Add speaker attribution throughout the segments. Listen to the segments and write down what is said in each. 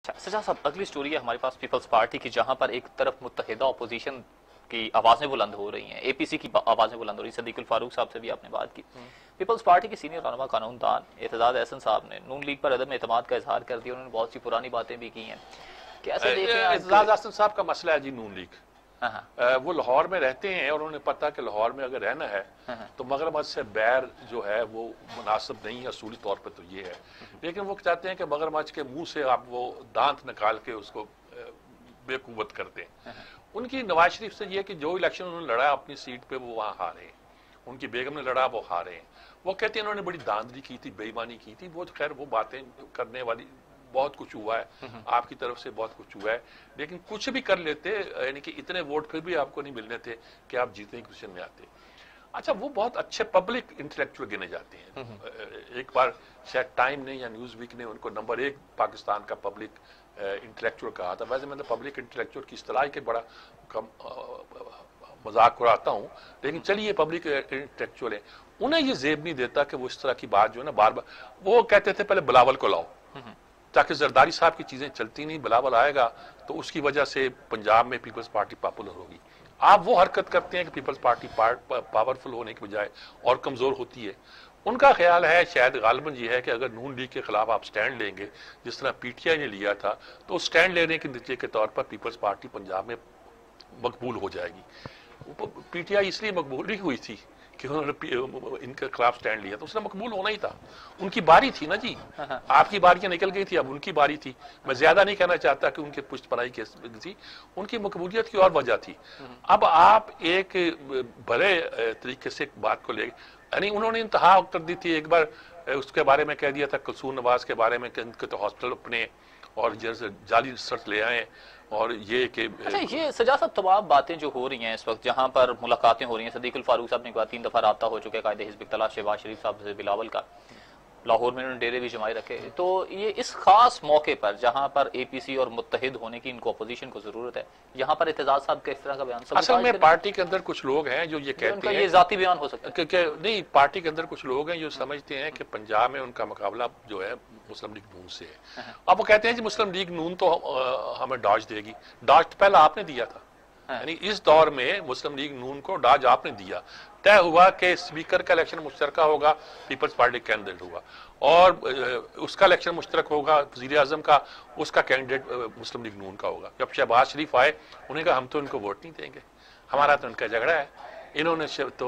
Speaker 1: सजा साहब, अगली स्टोरी है हमारे पास पीपल्स पार्टी की, जहां पर एक तरफ मुत्तहिदा अपोजिशन की आवाजें बुलंद हो रही हैं, एपीसी की आवाजें बुलंद हो रही हैं। सदीकुल फारूक साहब से भी आपने बात की। पीपल्स पार्टी के सीनियर रहनुमा कानूनदान एतजाज एहसन साहब ने नून लीग पर अदम एतमाद का इजहार कर दिया। उन्होंने बहुत सी पुरानी बातें भी की हैं। कैसे देख रहे हैं
Speaker 2: एतजाज एहसन साहब का मसला है जी नून लीग। वो लाहौर में रहते हैं और उन्हें पता कि लाहौर में अगर रहना है तो मगरमच से बैर जो है वो मुनासिब नहीं है, असूली तौर पर तो ये है। लेकिन वो चाहते हैं कि मगरमच्छ के मुंह से आप वो दांत निकाल के उसको बेकुवत कर दें। उनकी नवाज शरीफ से ये कि जो इलेक्शन उन्होंने लड़ा अपनी सीट पे वो वहां हारे हैं, उनकी बेगम ने लड़ा वो हारे हैं। वो कहते हैं उन्होंने बड़ी धांधली की थी, बेईमानी की थी। वो खैर वो बातें करने वाली, बहुत कुछ हुआ है आपकी तरफ से, बहुत कुछ हुआ है, लेकिन कुछ भी कर लेते, यानी कि इतने वोट फिर भी आपको नहीं मिलने थे कि आप जीतने की पोजीशन में आते। अच्छा, वो बहुत अच्छे पब्लिक इंटेलेक्चुअल गिने जाते हैं। एक बार शायद टाइम ने या न्यूज वीक ने उनको नंबर 1 पाकिस्तान का पब्लिक इंटेलेक्चुअल कहा था। वैसे मैं तो पब्लिक इंटेलेक्चुअल की इस्तिलाह के बड़ा कम मजाक उड़ाता हूँ, लेकिन चलिए पब्लिक इंटेलेक्चुअल है। उन्हें ये जेब नहीं देता कि वो इस तरह की बात जो है ना बार बार, वो कहते थे पहले बिलावल को लाओ, ताकि जरदारी साहब की चीजें चलती नहीं, बिलावल आएगा तो उसकी वजह से पंजाब में पीपल्स पार्टी पॉपुलर होगी। आप वो हरकत करते हैं कि पीपल्स पार्टी पावरफुल होने के बजाय और कमजोर होती है। उनका ख्याल है शायद गालिबन ये है कि अगर नून लीग के खिलाफ आप स्टैंड लेंगे जिस तरह पीटीआई ने लिया था, तो स्टैंड लेने के नतीजे के तौर पर पीपल्स पार्टी पंजाब में मकबूल हो जाएगी। पीटीआई इसलिए मकबूल नहीं हुई थी कि उन्होंने इनके खिलाफ स्टैंड लिया, तो उसने मकबूल होना ही था। उनकी बारी थी ना जी, आपकी बारियां निकल गई थी, अब उनकी बारी थी। मैं ज्यादा नहीं कहना चाहता कि उनकी पुष्टपनाही थी, उनकी मकबूलियत की और वजह थी। अब आप एक बड़े तरीके से बात को ले, यानी उन्होंने इंतहा कर दी थी। एक बार उसके बारे में कह दिया था कलसूर नवाज के बारे में कि इनके तो हॉस्पिटल अपने और जैसे जाली रिसर्च ले आए, और ये कि
Speaker 1: अच्छा, ये सजा साहब तमाम बातें जो हो रही हैं इस वक्त, जहां पर मुलाकातें हो रही हैं, सदीकुल फारूक साहब ने एक बार 3 दफा राब्ता हो चुके कायदे हिज़्ब इख्तिलाफ शहबाज शरीफ साहब से, बिलावल का, लाहौर में उन्होंने डेरे भी जमाए रखे। तो ये इस खास मौके पर जहां पर एपीसी और मुत्तहिद होने की इनको अपोजिशन को जरूरत है, यहाँ पर एतजाज साहब का इस तरह का बयान,
Speaker 2: असल में पार्टी के अंदर कुछ लोग हैं जो ये कहते हैं,
Speaker 1: ये जाती बयान हो सकता है
Speaker 2: कि नहीं, पार्टी के अंदर कुछ लोग हैं जो समझते हैं कि पंजाब में उनका मुकाबला जो है मुस्लिम लीग नून से है। अब वो कहते हैं कि मुस्लिम लीग नून तो हमें डॉज देगी। डॉज तो पहले आपने दिया था, यानी इस दौर में मुस्लिम लीग नून को डॉज आपने दिया। तय हुआ कि स्पीकर का इलेक्शन मुश्तरका होगा, पीपल्स पार्टी कैंडिडेट होगा, और उसका इलेक्शन मुश्तरक होगा वज़ीर आज़म का, उसका कैंडिडेट मुस्लिम लीग नून का होगा। जब शहबाज शरीफ आए, उन्होंने कहा हम तो इनको वोट नहीं देंगे, हमारा तो इनका झगड़ा है। इन्होंने तो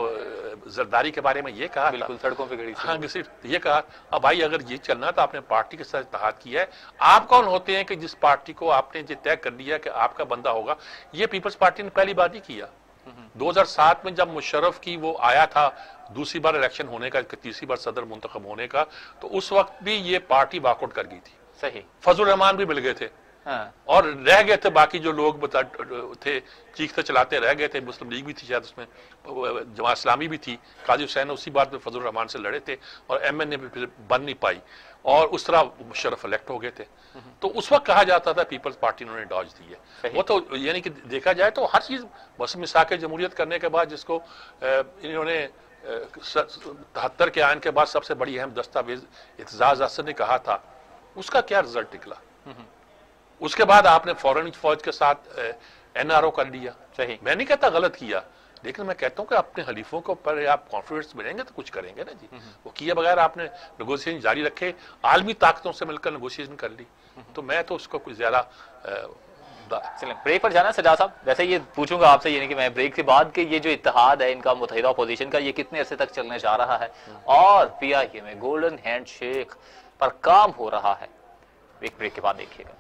Speaker 2: जरदारी के बारे में ये कहा,
Speaker 1: बिल्कुल सड़कों पे खड़ी,
Speaker 2: हाँ सिर्फ ये कहा। अब भाई अगर ये चलना तो आपने पार्टी के साथ इत्तेहाद किया है। आप कौन होते हैं कि जिस पार्टी को आपने ये तय कर लिया कि आपका बंदा होगा? ये पीपल्स पार्टी ने पहली बार नहीं किया। 2007 में जब मुशर्रफ की वो आया था दूसरी बार इलेक्शन होने का, तीसरी बार सदर मुंतखब होने का, तो उस वक्त भी ये पार्टी वॉकआउट कर गई थी।
Speaker 1: सही,
Speaker 2: फजल रहमान भी मिल गए थे, और रह गए थे बाकी जो लोग थे, चीखते चलाते रह गए थे। मुस्लिम लीग भी थी शायद उसमें, जमात इस्लामी भी थी, काजी हुसैन उसी बात में फजल रहमान से लड़े थे, और एमएनए भी फिर बन नहीं पाई, और उस तरह मुशर्रफ इलेक्ट हो गए थे। तो उस वक्त कहा जाता था पीपल्स पार्टी ने डॉज दी है। वो तो यानी कि देखा जाए तो हर चीज मौसम मिसाक जमहूरियत करने के बाद, जिसको इन्होंने 73 के आयन के बाद सबसे बड़ी अहम दस्तावेज एतजाज एहसन ने कहा था, उसका क्या रिजल्ट निकला? उसके बाद आपने फौरन फौज के साथ एनआरओ कर लिया।
Speaker 1: सही,
Speaker 2: मैं नहीं कहता गलत किया, लेकिन मैं कहता हूं कि अपने हलीफों को पर आप कॉन्फिडेंस मिलेंगे तो कुछ करेंगे ना जी। वो किए बगैर आपने नेगोशिएशन जारी रखे, आलमी ताकतों से मिलकर नेगोशिएशन कर ली, तो मैं तो उसको कुछ ज्यादा
Speaker 1: चलें ब्रेक पर जाना सजा साहब। वैसे ये पूछूंगा आपसे, यानी कि मैं ब्रेक के बाद के ये जो इत्तेहाद है इनका मुत्तहिदा अपोजिशन का, ये कितने अरसे तक चलने जा रहा है, और पीआईए में गोल्डन हैंडशेक पर काम हो रहा है, एक ब्रेक के बाद देखिएगा।